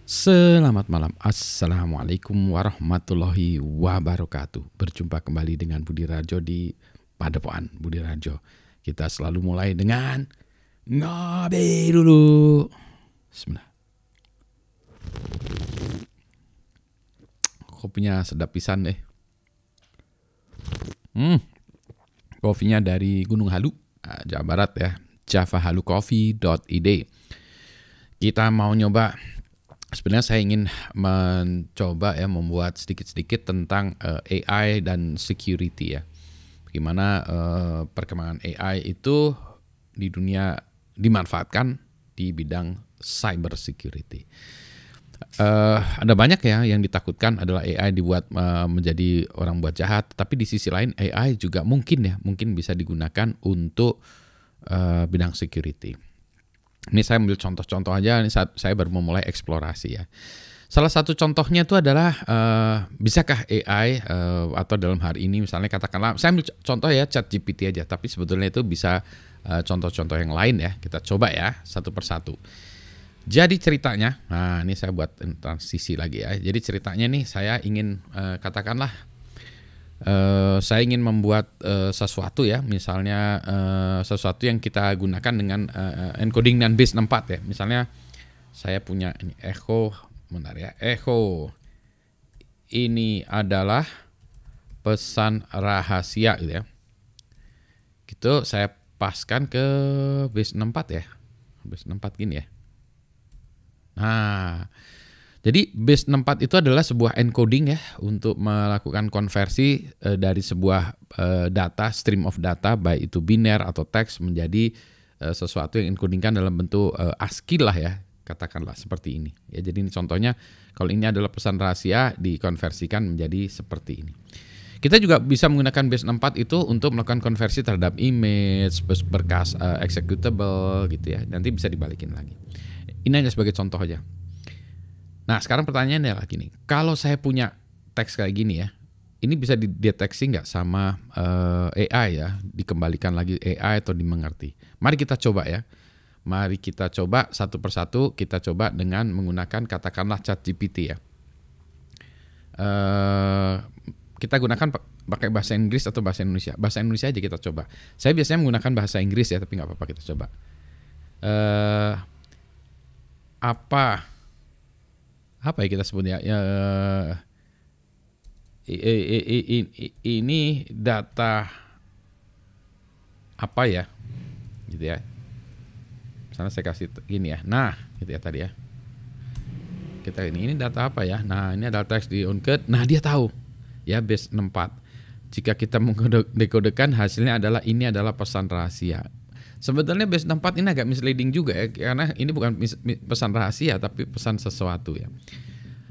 Selamat malam, Assalamualaikum warahmatullahi wabarakatuh. Berjumpa kembali dengan Budi Rajo di Padepokan Budi Rajo. Kita selalu mulai dengan ngopi dulu. Bismillah. Kopinya sedap pisan deh. Kopinya dari Gunung Halu, Jawa Barat ya. javahalucoffee.id. Kita mau nyoba. Sebenarnya saya ingin mencoba ya membuat sedikit-sedikit tentang AI dan security ya. Bagaimana perkembangan AI itu di dunia dimanfaatkan di bidang cyber security. Ada banyak ya yang ditakutkan adalah AI dibuat menjadi orang buat jahat, tapi di sisi lain AI juga mungkin bisa digunakan untuk bidang security. Ini saya ambil contoh-contoh aja, ini saat saya baru memulai eksplorasi ya. Salah satu contohnya itu adalah bisakah AI atau dalam hari ini misalnya katakanlah, saya ambil contoh ya ChatGPT aja, tapi sebetulnya itu bisa contoh-contoh yang lain ya. Kita coba ya satu persatu. Jadi ceritanya, nah ini saya buat transisi lagi ya. Jadi ceritanya nih saya ingin katakanlah saya ingin membuat sesuatu ya, misalnya sesuatu yang kita gunakan dengan encoding dan base 64 ya. Misalnya saya punya ini echo, bentar ya, echo. Ini adalah pesan rahasia gitu ya. Gitu saya paskan ke base 64 ya. Base 64 gini ya. Nah, jadi base 64 itu adalah sebuah encoding ya untuk melakukan konversi dari sebuah data, stream of data, baik itu biner atau teks menjadi sesuatu yang encodingkan dalam bentuk ASCII lah ya, katakanlah seperti ini. Ya, jadi ini contohnya, kalau ini adalah pesan rahasia dikonversikan menjadi seperti ini. Kita juga bisa menggunakan base 64 itu untuk melakukan konversi terhadap image, berkas executable gitu ya. Nanti bisa dibalikin lagi. Ini hanya sebagai contoh aja. Nah sekarang pertanyaannya lagi nih, kalau saya punya teks kayak gini ya, ini bisa dideteksi nggak sama AI ya, dikembalikan lagi AI atau dimengerti? Mari kita coba ya, mari kita coba satu persatu, kita coba dengan menggunakan katakanlah ChatGPT ya. Kita gunakan pakai bahasa Inggris atau bahasa Indonesia. Bahasa Indonesia aja kita coba. Saya biasanya menggunakan bahasa Inggris ya, tapi nggak apa-apa kita coba. Apa ya kita sebutnya ini data apa ya gitu ya, misalnya saya kasih gini ya, nah gitu ya tadi ya, kita ini data apa ya, nah ini adalah teks di uncode, nah dia tahu ya base 64. Jika kita mengdekodekan hasilnya adalah ini adalah pesan rahasia. Sebetulnya base 64 ini agak misleading juga ya, karena ini bukan pesan rahasia tapi pesan sesuatu ya.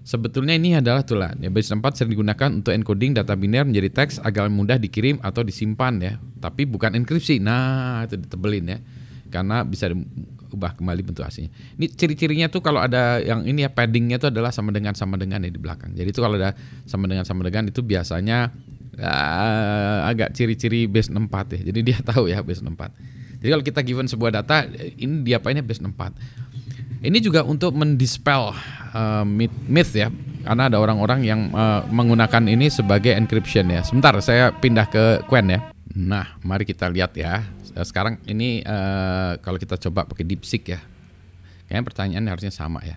Sebetulnya ini adalah tulah ya, base 64 sering digunakan untuk encoding data biner menjadi teks agar mudah dikirim atau disimpan ya, tapi bukan enkripsi. Nah, itu ditebelin ya, karena bisa diubah kembali bentuk aslinya. Ini ciri-cirinya tuh kalau ada yang ini ya, paddingnya itu adalah sama dengan ya di belakang. Jadi itu kalau ada sama dengan itu biasanya agak ciri-ciri base 64 ya. Jadi dia tahu ya base 64. Jadi kalau kita given sebuah data, ini diapainnya base 64. Ini juga untuk mendispel myth ya, karena ada orang-orang yang menggunakan ini sebagai encryption ya. Sebentar, saya pindah ke Qwen ya. Nah, mari kita lihat ya. Sekarang ini kalau kita coba pakai DeepSeek ya, kayaknya pertanyaannya harusnya sama ya.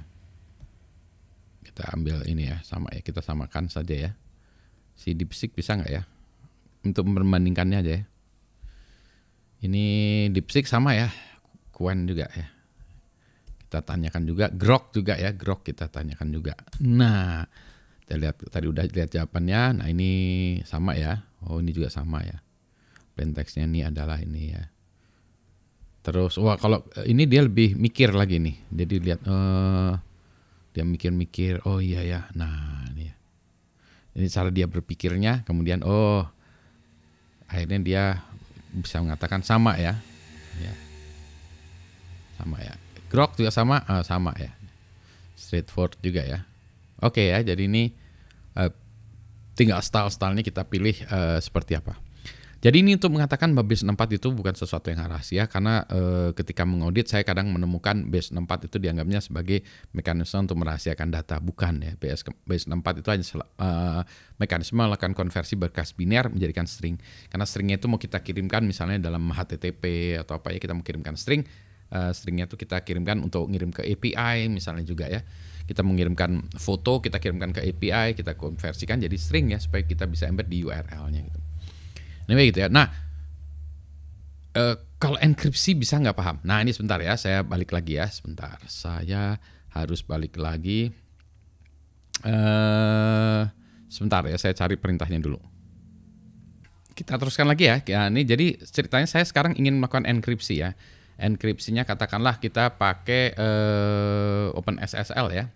Kita ambil ini ya, sama ya. Kita samakan saja ya. Si DeepSeek bisa nggak ya? Untuk membandingkannya aja ya. Ini DeepSeek sama ya, Qwen juga ya. Kita tanyakan juga, Grok juga ya, Grok kita tanyakan juga. Nah, kita lihat tadi udah lihat jawabannya. Nah ini sama ya. Oh ini juga sama ya. Plain text-nya ini adalah ini ya. Terus, wah kalau ini dia lebih mikir lagi nih. Jadi lihat, dia mikir-mikir. Oh iya ya. Nah ini ya. Ini cara dia berpikirnya. Kemudian akhirnya dia bisa mengatakan sama ya. Sama ya. Grok juga sama ya. Straightforward juga ya. Oke ya, jadi ini tinggal style-stylenya kita pilih seperti apa. Jadi ini untuk mengatakan bahwa base 64 itu bukan sesuatu yang rahasia, karena ketika mengaudit saya kadang menemukan base 64 itu dianggapnya sebagai mekanisme untuk merahasiakan data. Bukan ya, base 64 itu hanya mekanisme melakukan konversi berkas biner menjadikan string. Karena stringnya itu mau kita kirimkan misalnya dalam HTTP atau apa ya, kita mau kirimkan string, stringnya itu kita kirimkan untuk ngirim ke API misalnya juga ya. Kita mengirimkan foto, kita kirimkan ke API, kita konversikan jadi string ya, supaya kita bisa embed di URL-nya gitu. Anyway gitu ya. Nah, kalau enkripsi bisa nggak paham? Nah ini sebentar ya, saya balik lagi ya, sebentar. Saya harus balik lagi. Sebentar ya, saya cari perintahnya dulu. Kita teruskan lagi ya. Ini jadi ceritanya saya sekarang ingin melakukan enkripsi ya. Enkripsinya katakanlah kita pakai OpenSSL ya.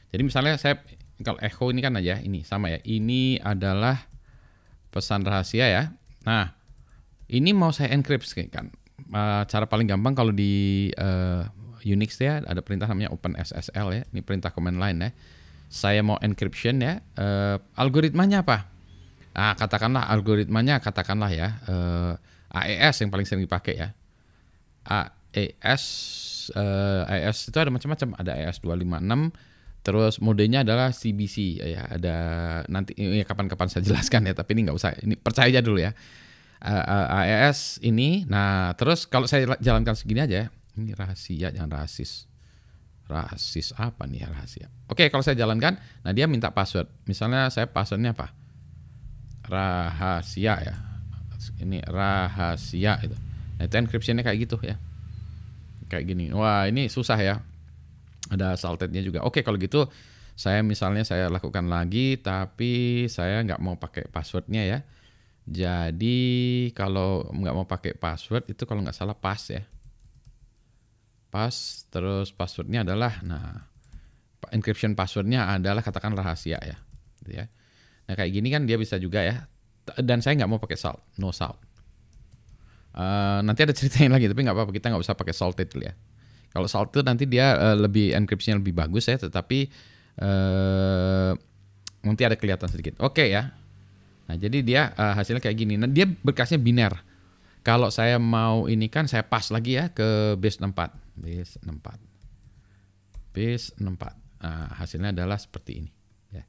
Jadi misalnya saya kalau echo ini kan aja, ini sama ya. Ini adalah pesan rahasia ya. Nah, ini mau saya enkripsi kan. Cara paling gampang kalau di Unix ya ada perintah namanya OpenSSL ya. Ini perintah command line ya. Saya mau encryption ya. Algoritmanya apa? Nah, katakanlah algoritmanya katakanlah ya AES yang paling sering dipakai ya. AES itu ada macam-macam. Ada AES 256. Terus modenya adalah CBC ya, ada nanti ya, kapan-kapan saya jelaskan ya, tapi ini nggak usah, ini percaya aja dulu ya. AES ini, nah terus kalau saya jalankan segini aja, ini rahasia jangan rasis apa nih ya rahasia. Oke, kalau saya jalankan, nah dia minta password, misalnya saya passwordnya apa? Rahasia ya, ini rahasia itu. Nah itu encryptionnya kayak gitu ya, kayak gini. Wah ini susah ya. Ada saltednya juga. Oke kalau gitu saya misalnya saya lakukan lagi tapi saya nggak mau pakai passwordnya ya. Jadi kalau nggak mau pakai password itu kalau nggak salah pass ya. Pass terus passwordnya adalah encryption passwordnya adalah katakan rahasia ya. Gitu ya. Nah kayak gini kan dia bisa juga ya. Dan saya nggak mau pakai salt, no salt. Nanti ada ceritain lagi tapi nggak apa-apa, kita nggak usah pakai salted dulu ya. Kalau salt itu nanti dia lebih encryption-nya lebih bagus ya, tetapi nanti ada kelihatan sedikit. Oke ya. Nah jadi dia hasilnya kayak gini. Nah dia berkasnya biner. Kalau saya mau ini kan saya pass lagi ya ke base 64. Base 64. Nah hasilnya adalah seperti ini. Ya.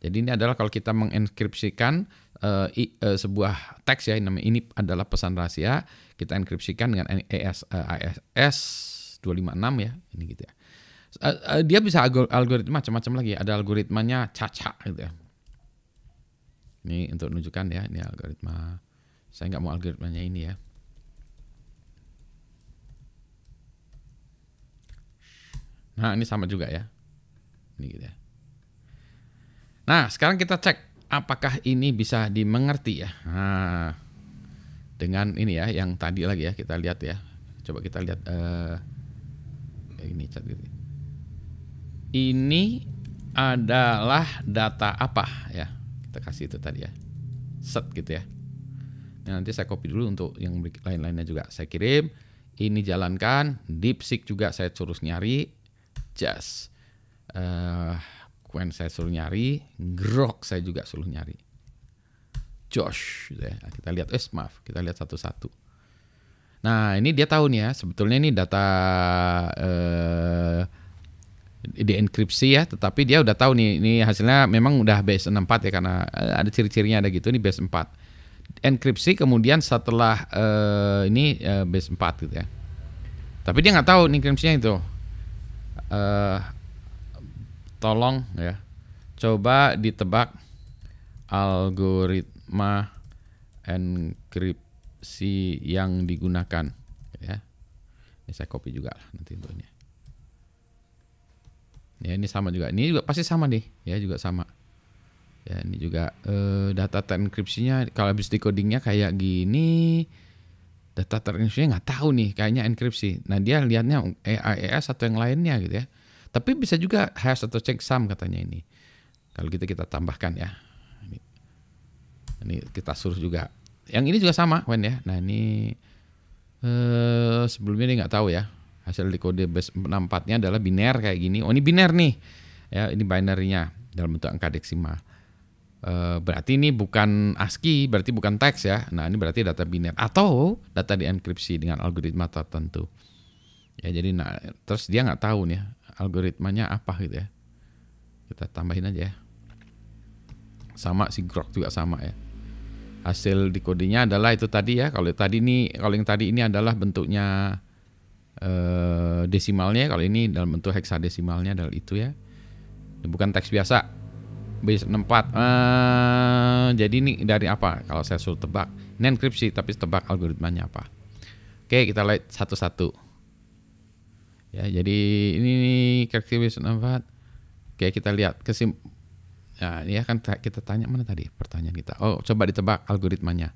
Jadi ini adalah kalau kita mengenkripsikan sebuah teks ya, ini adalah pesan rahasia, kita enkripsikan dengan AES 256 ya, ini gitu ya. Dia bisa algoritma macam-macam lagi. Ada algoritmanya caca gitu ya. Ini untuk menunjukkan ya, ini algoritma. Saya nggak mau algoritmanya ini ya. Nah ini sama juga ya. Ini gitu ya. Nah sekarang kita cek apakah ini bisa dimengerti ya. Nah dengan ini ya, yang tadi lagi ya kita lihat ya. Coba kita lihat. Ini chat gitu. Ini adalah data apa ya? Kita kasih itu tadi ya. Set gitu ya. Nah, nanti saya copy dulu untuk yang lain-lainnya juga saya kirim. Ini jalankan. DeepSeek juga saya suruh nyari. Just Qwen saya suruh nyari. Grok saya juga suruh nyari. Josh gitu ya. Kita lihat maaf, kita lihat satu-satu. Nah ini dia tahu nih ya, sebetulnya ini data dienkripsi ya, tetapi dia udah tahu nih, ini hasilnya memang udah base 64 ya, karena ada ciri-cirinya ada gitu, ini base 4. Enkripsi kemudian setelah ini base 4 gitu ya. Tapi dia nggak tahu nih enkripsinya itu. Tolong ya, coba ditebak algoritma enkripsi yang digunakan ya. Ini saya copy juga lah nanti untuk ini. Ya ini sama juga. Ini juga pasti sama nih ya, juga sama. Ya ini juga data terenkripsinya kalau habis decodingnya kayak gini. Data terenkripsinya nggak tahu nih, kayaknya enkripsi. Nah dia lihatnya AES atau yang lainnya gitu ya. Tapi bisa juga hash atau checksum katanya ini. Kalau gitu kita tambahkan ya. Ini kita suruh juga. Yang ini juga sama, Wen ya. Nah ini sebelumnya dia nggak tahu ya. Hasil dekode base 64-nya adalah biner kayak gini. Oh ini biner nih. Ya ini binary-nya dalam bentuk angka deksimal. Berarti ini bukan ASCII, berarti bukan teks ya. Nah, ini berarti data biner atau data dienkripsi dengan algoritma tertentu. Ya, jadi terus dia nggak tahu nih algoritmanya apa gitu ya. Kita tambahin aja ya. Sama si Grok juga sama ya. Hasil decodingnya adalah itu tadi ya. Kalau yang tadi ini adalah bentuknya desimalnya, kalau ini dalam bentuk heksadesimalnya adalah itu ya. Ini bukan teks biasa. B64. Jadi ini dari apa? Kalau saya suruh tebak, ini enkripsi tapi tebak algoritmanya apa? Oke, kita lihat satu-satu. Ya, jadi ini karakteristik B64. Oke, kita lihat Nah, ini kan kita tanya mana tadi pertanyaan kita. Oh, coba ditebak algoritmanya.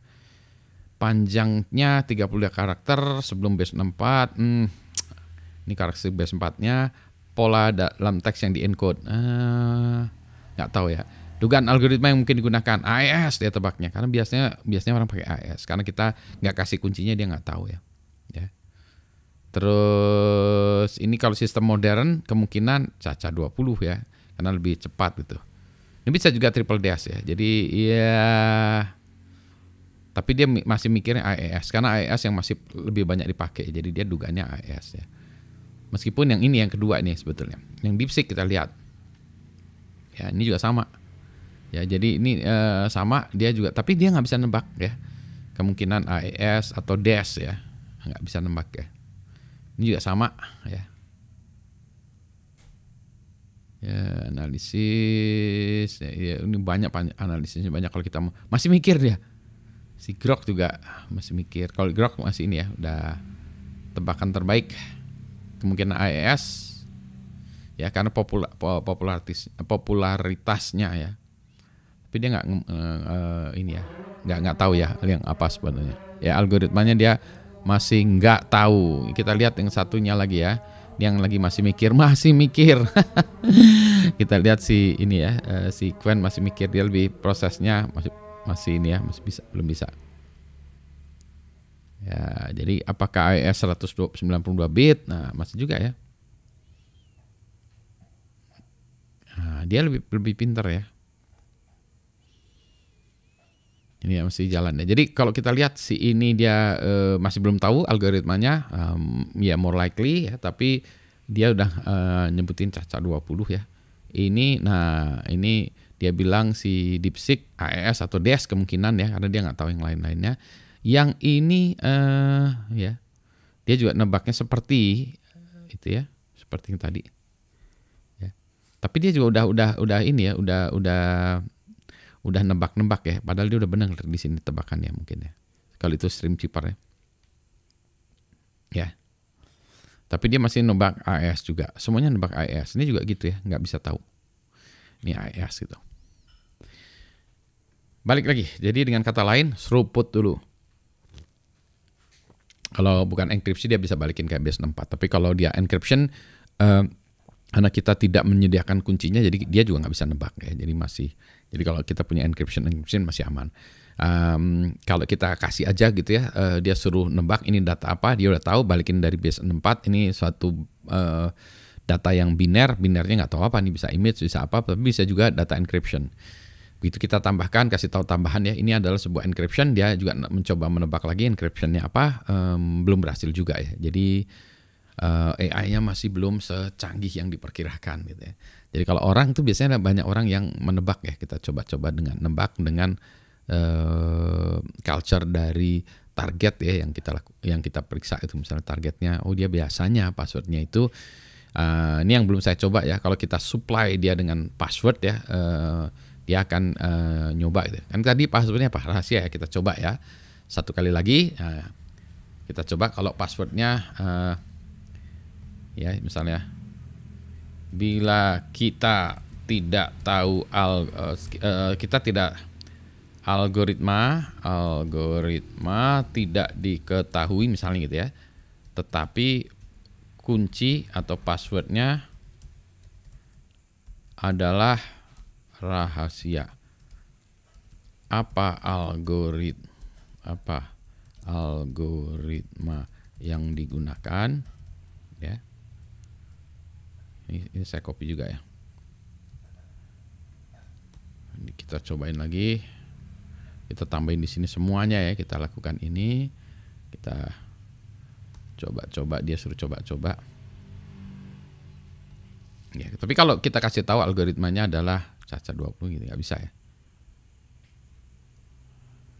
Panjangnya 32 karakter sebelum B64. Ini karakteristik B4-nya. Pola dalam teks yang di-encode. Nggak tahu ya. Dugaan algoritma yang mungkin digunakan AES dia tebaknya, karena biasanya orang pakai AES karena kita nggak kasih kuncinya dia nggak tahu ya. Terus ini kalau sistem modern kemungkinan Caca 20 ya, karena lebih cepat gitu. Ini bisa juga triple dash ya. Jadi ya, tapi dia masih mikirnya AES karena AES yang masih lebih banyak dipakai. Jadi dia dugaannya AES ya. Meskipun yang ini yang kedua ini sebetulnya, yang DeepSeek kita lihat. Ya, ini juga sama. Ya, jadi ini sama dia juga, tapi dia nggak bisa nebak ya. Kemungkinan AES atau dash ya, nggak bisa nebak ya. Ini juga sama ya. Ya, analisis. Ya, ini banyak analisisnya banyak kalau kita masih mikir dia. Si Grok juga masih mikir. Kalau Grok masih ini ya, udah tebakan terbaik. Kemungkinan AES. Ya, karena popularitasnya ya. Tapi dia nggak ini ya, nggak tahu ya yang apa sebenarnya. Ya, algoritmanya dia masih nggak tahu. Kita lihat yang satunya lagi ya, yang lagi masih mikir. Kita lihat si ini ya, si Quen masih mikir, dia lebih prosesnya masih ini ya, masih bisa, belum bisa. Ya, jadi apakah AES 192 bit? Nah, masih juga ya. Nah, dia lebih pintar ya. Ini ya masih jalan ya. Jadi kalau kita lihat si ini dia masih belum tahu algoritmanya, ya more likely ya, tapi dia udah nyebutin Caca 20 ya. Ini dia bilang si DeepSeek AES atau dash kemungkinan ya, karena dia nggak tahu yang lain-lainnya. Yang ini ya, dia juga nebaknya seperti itu ya, seperti yang tadi. Ya. Tapi dia juga udah ini ya, udah nebak-nebak ya, padahal dia udah benar di sini tebakannya mungkin ya. Kalau itu stream cheaper ya. Ya. Tapi dia masih nebak AES juga. Semuanya nebak AES. Ini juga gitu ya, nggak bisa tahu. Ini AES gitu. Balik lagi. Jadi dengan kata lain, throughput dulu. Kalau bukan enkripsi dia bisa balikin kayak B64. Tapi kalau dia encryption, karena kita tidak menyediakan kuncinya, jadi dia juga nggak bisa nebak ya. Jadi kalau kita punya encryption masih aman. Kalau kita kasih aja gitu ya, dia suruh nebak ini data apa, dia udah tahu, balikin dari B64 ini suatu data yang binernya nggak tahu apa, ini bisa image, bisa apa, tapi bisa juga data encryption. Begitu kita tambahkan, kasih tahu tambahan ya, ini adalah sebuah encryption, dia juga mencoba menebak lagi encryptionnya apa, belum berhasil juga ya. Jadi AI-nya masih belum secanggih yang diperkirakan gitu ya. Jadi kalau orang itu biasanya ada banyak orang yang menebak ya, kita coba-coba dengan nebak dengan culture dari target ya yang kita periksa itu, misalnya targetnya, oh dia biasanya passwordnya itu ini yang belum saya coba ya. Kalau kita supply dia dengan password ya, dia akan nyoba gitu. Kan tadi passwordnya apa? Rahasia ya, kita coba ya. Satu kali lagi kita coba kalau passwordnya ya misalnya, bila kita tidak tahu algoritma tidak diketahui misalnya gitu ya, tetapi kunci atau passwordnya adalah rahasia. Apa algoritma yang digunakan ya. Ini saya copy juga ya. Kita cobain lagi. Kita tambahin di sini semuanya ya. Kita lakukan ini. Kita coba-coba, dia suruh coba-coba. Ya, tapi kalau kita kasih tahu algoritmanya adalah caca 20 gitu, nggak bisa ya.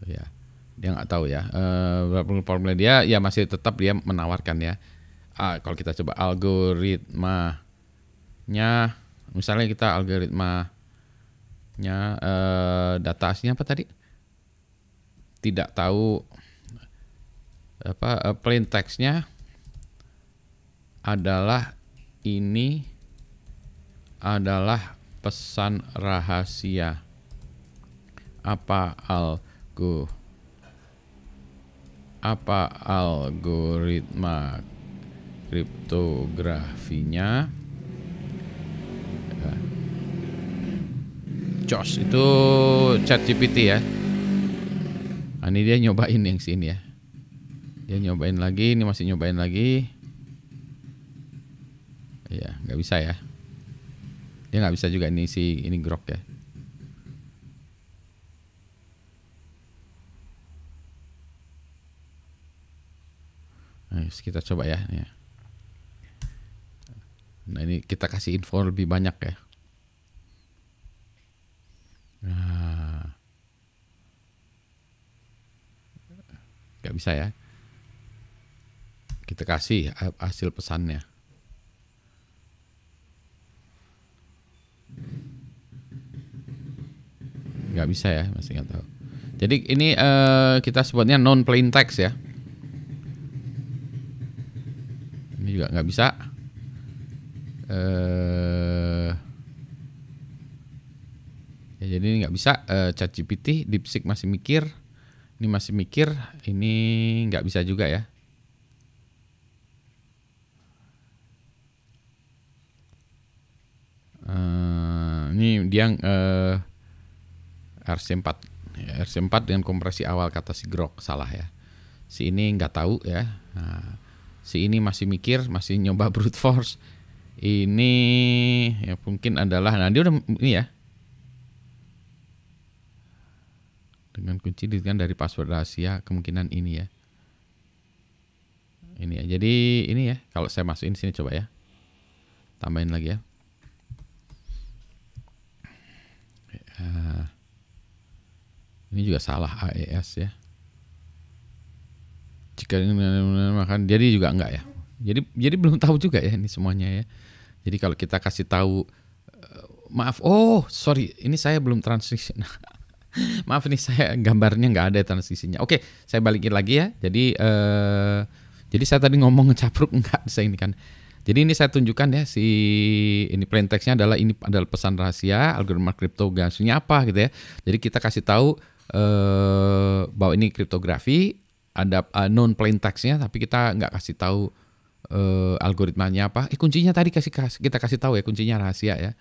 Ya, dia nggak tahu ya. Formula dia ya masih tetap dia menawarkan ya. Kalau kita coba algoritmanya, misalnya kita algoritmanya data aslinya apa tadi? Tidak tahu apa plain textnya adalah ini adalah pesan rahasia. Apa algoritma kriptografinya? Jos itu ChatGPT ya. Ini dia nyobain yang sini ya. Dia nyobain lagi, ini masih nyobain lagi. Ya, nggak bisa ya. Dia nggak bisa juga ini Grok ya. Nah, kita coba ya. Nah, ini kita kasih info lebih banyak ya. Nah, nggak bisa ya. Kita kasih hasil pesannya. Nggak bisa ya, masih nggak tahu. Jadi ini kita sebutnya non plain text ya. Ini juga nggak bisa. Ya, jadi ini nggak bisa. ChatGPT, DeepSeek masih mikir. Ini masih mikir. Ini nggak bisa juga ya. Ini dia RC4 dengan kompresi awal kata si Grok salah ya. Si ini nggak tahu ya. Nah, si ini masih mikir, masih nyoba brute force. Ini ya mungkin adalah, nah dia udah ini ya. Dengan kunci dengan dari password rahasia, kemungkinan ini ya. Ini ya. Jadi ini ya, kalau saya masukin sini coba ya. Tambahin lagi ya. Ini juga salah AES ya. Jika makan jadi juga enggak ya. Jadi belum tahu juga ya ini semuanya ya. Jadi kalau kita kasih tahu maaf, sorry, ini saya belum transition. Maaf nih, saya gambarnya nggak ada transisinya. Oke, saya balikin lagi ya. Jadi saya tadi ngomong ngecapruk enggak saya ini kan. Jadi ini saya tunjukkan ya ini plain textnya adalah ini adalah pesan rahasia algoritma kriptografinya apa gitu ya. Jadi kita kasih tahu bahwa ini kriptografi, ada non plain textnya, tapi kita nggak kasih tahu algoritmanya apa. Kuncinya tadi kita kasih tahu ya, kuncinya rahasia ya.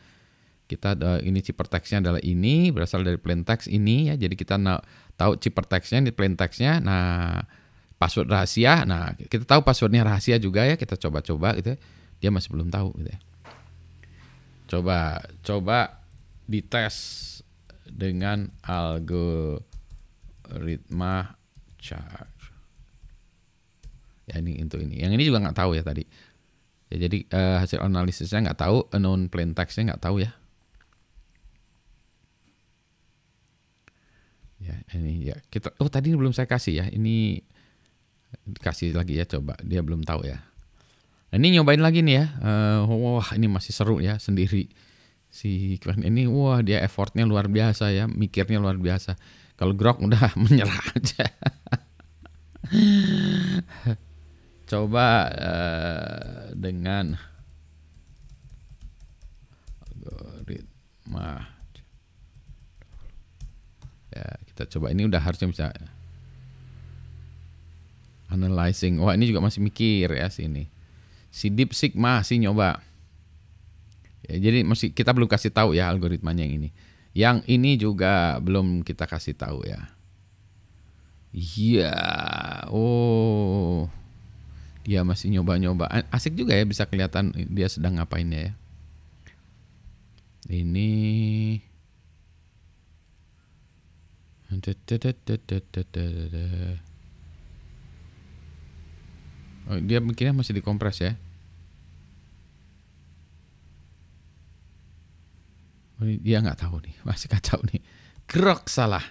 Kita ini ciphertextnya adalah ini berasal dari plain text ini ya. Jadi kita tahu ciphertextnya, ini plain textnya. Nah, password rahasia. Nah, kita tahu passwordnya rahasia juga ya. Kita coba-coba gitu ya. Dia masih belum tahu gitu ya. Coba dites dengan algoritma charge. Ya ini untuk ini. Yang ini juga nggak tahu ya tadi. Ya, jadi hasil analisisnya nggak tahu, unknown plain textnya nggak tahu ya. Ya ini ya kita. Tadi belum saya kasih ya. Ini kasih lagi ya, coba. Dia belum tahu ya. Nah, ini nyobain lagi nih ya. Wah ini masih seru ya sendiri. Si Kevin ini dia effortnya luar biasa ya, mikirnya luar biasa. Kalau Grok udah menyerah aja. Coba dengan algoritma ya, kita coba. Ini udah harusnya bisa analyzing. Wah ini juga masih mikir ya sini. Si DeepSeek masih nyoba. Ya, jadi kita belum kasih tahu ya algoritmanya yang ini. Yang ini juga belum kita kasih tahu ya. Iya. Dia masih nyoba-nyoba. Asik juga ya, bisa kelihatan dia sedang ngapainnya ya. Ini Oh, dia mikirnya masih dikompres ya. Oh, dia nggak tahu nih, masih kacau nih. Grok salah.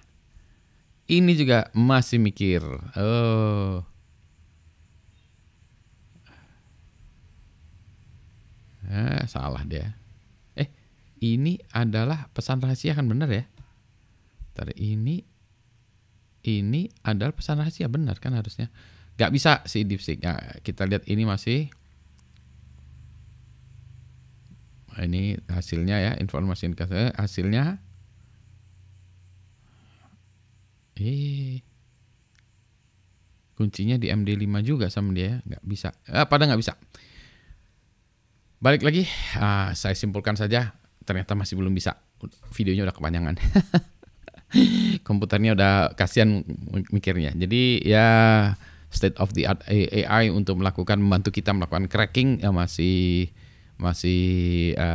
Ini juga masih mikir. Oh. Salah dia. Ini adalah pesan rahasia kan benar ya? Ntar ini adalah pesan rahasia benar kan harusnya. Gak bisa si DeepSeek. Nah, kita lihat ini masih. Ini hasilnya ya, informasi hasilnya. Kuncinya di MD5 juga sama dia ya. Nggak bisa. Pada nggak bisa. Balik lagi, saya simpulkan saja. Ternyata masih belum bisa. Videonya udah kepanjangan. Komputernya udah kasihan mikirnya. Jadi ya state of the art AI untuk membantu kita melakukan cracking ya masih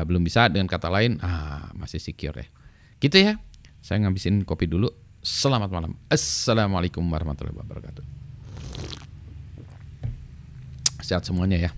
belum bisa. Dengan kata lain masih secure ya. Gitu ya. Saya ngabisin kopi dulu. Selamat malam. Assalamualaikum warahmatullahi wabarakatuh. Sehat semuanya ya.